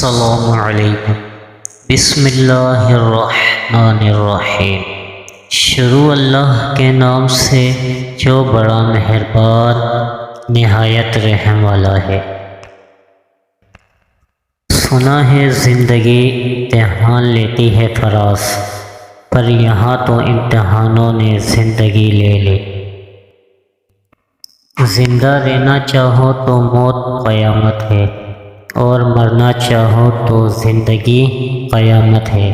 السلام علیکم۔ بسم اللہ الرحمن الرحیم۔ شروع اللہ کے نام سے جو بڑا مہربان نہایت رحم والا ہے۔ سنا ہے زندگی امتحان لیتی ہے فراز، پر یہاں تو امتحانوں نے زندگی لے لی۔ زندہ رہنا چاہو تو موت قیامت ہے، اور مرنا چاہو تو زندگی قیامت ہے۔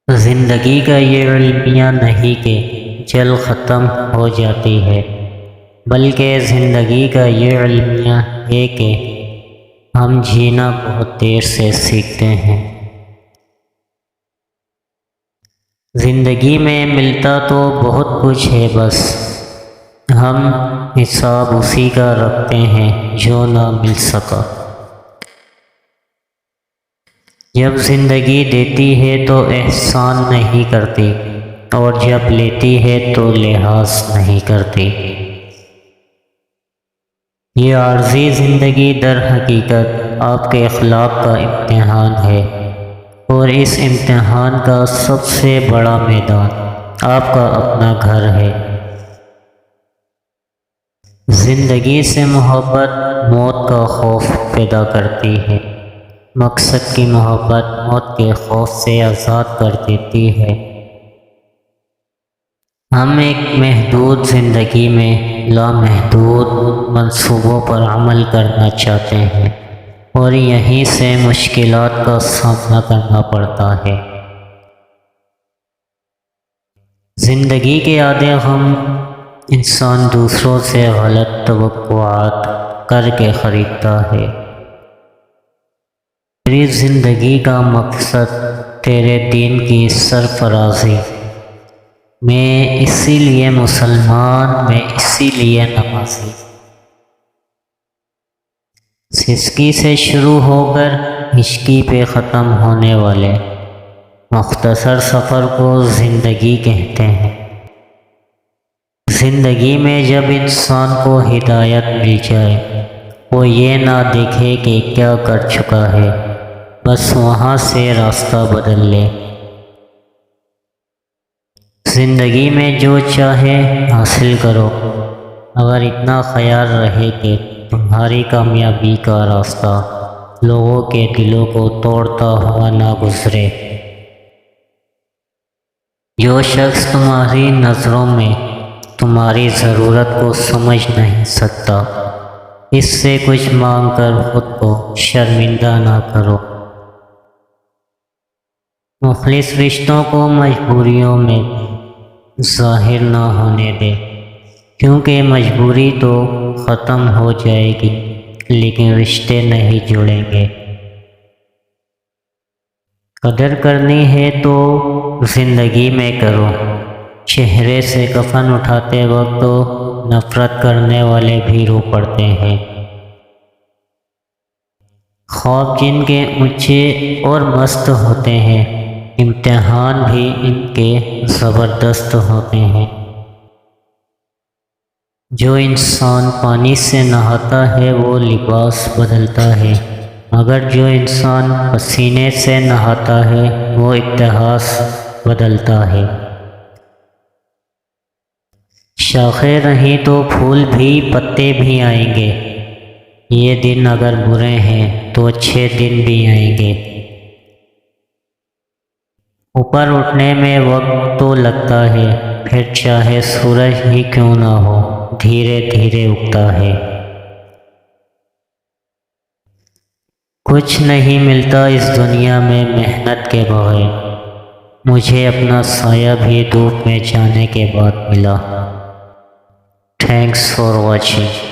زندگی کا یہ المیہ نہیں کہ جل ختم ہو جاتی ہے، بلکہ زندگی کا یہ المیہ ہے کہ ہم جینا بہت دیر سے سیکھتے ہیں۔ زندگی میں ملتا تو بہت کچھ ہے، بس ہم حساب اسی کا رکھتے ہیں جو نہ مل سکا۔ جب زندگی دیتی ہے تو احسان نہیں کرتی، اور جب لیتی ہے تو لحاظ نہیں کرتی۔ یہ عارضی زندگی در حقیقت آپ کے اخلاق کا امتحان ہے، اور اس امتحان کا سب سے بڑا میدان آپ کا اپنا گھر ہے۔ زندگی سے محبت موت کا خوف پیدا کرتی ہے، مقصد کی محبت موت کے خوف سے آزاد کر دیتی ہے۔ ہم ایک محدود زندگی میں لامحدود منصوبوں پر عمل کرنا چاہتے ہیں، اور یہیں سے مشکلات کا سامنا کرنا پڑتا ہے۔ زندگی کے آدھے غم انسان دوسروں سے غلط توقعات کر کے خریدتا ہے۔ تیری زندگی کا مقصد تیرے دین کی سرفرازی، میں اسی لیے مسلمان، میں اسی لیے نمازی۔ سسکی سے شروع ہو کر ہچکی پہ ختم ہونے والے مختصر سفر کو زندگی کہتے ہیں۔ زندگی میں جب انسان کو ہدایت مل جائے، وہ یہ نہ دیکھے کہ کیا کر چکا ہے، بس وہاں سے راستہ بدل لے۔ زندگی میں جو چاہے حاصل کرو، اگر اتنا خیال رہے کہ تمہاری کامیابی کا راستہ لوگوں کے دلوں کو توڑتا ہوا نہ گزرے۔ جو شخص تمہاری نظروں میں تمہاری ضرورت کو سمجھ نہیں سکتا، اس سے کچھ مانگ کر خود کو شرمندہ نہ کرو۔ مخلص رشتوں کو مجبوریوں میں ظاہر نہ ہونے دے، کیونکہ مجبوری تو ختم ہو جائے گی لیکن رشتے نہیں جڑیں گے۔ قدر کرنی ہے تو زندگی میں کرو، چہرے سے کفن اٹھاتے وقت تو نفرت کرنے والے بھی رو پڑتے ہیں۔ خواب جن کے اونچے اور مست ہوتے ہیں، امتحان بھی ان کے زبردست ہوتے ہیں۔ جو انسان پانی سے نہاتا ہے وہ لباس بدلتا ہے، مگر جو انسان پسینے سے نہاتا ہے وہ اتہاس بدلتا ہے۔ شاخیں رہیں تو پھول بھی پتے بھی آئیں گے، یہ دن اگر برے ہیں تو اچھے دن بھی آئیں گے۔ اوپر اٹھنے میں وقت تو لگتا ہے، پھر چاہے سورج ہی کیوں نہ ہو دھیرے دھیرے اگتا ہے۔ کچھ نہیں ملتا اس دنیا میں محنت کے بغیر، مجھے اپنا سایہ بھی دھوپ میں جانے کے بعد ملا۔ Thanks for watching.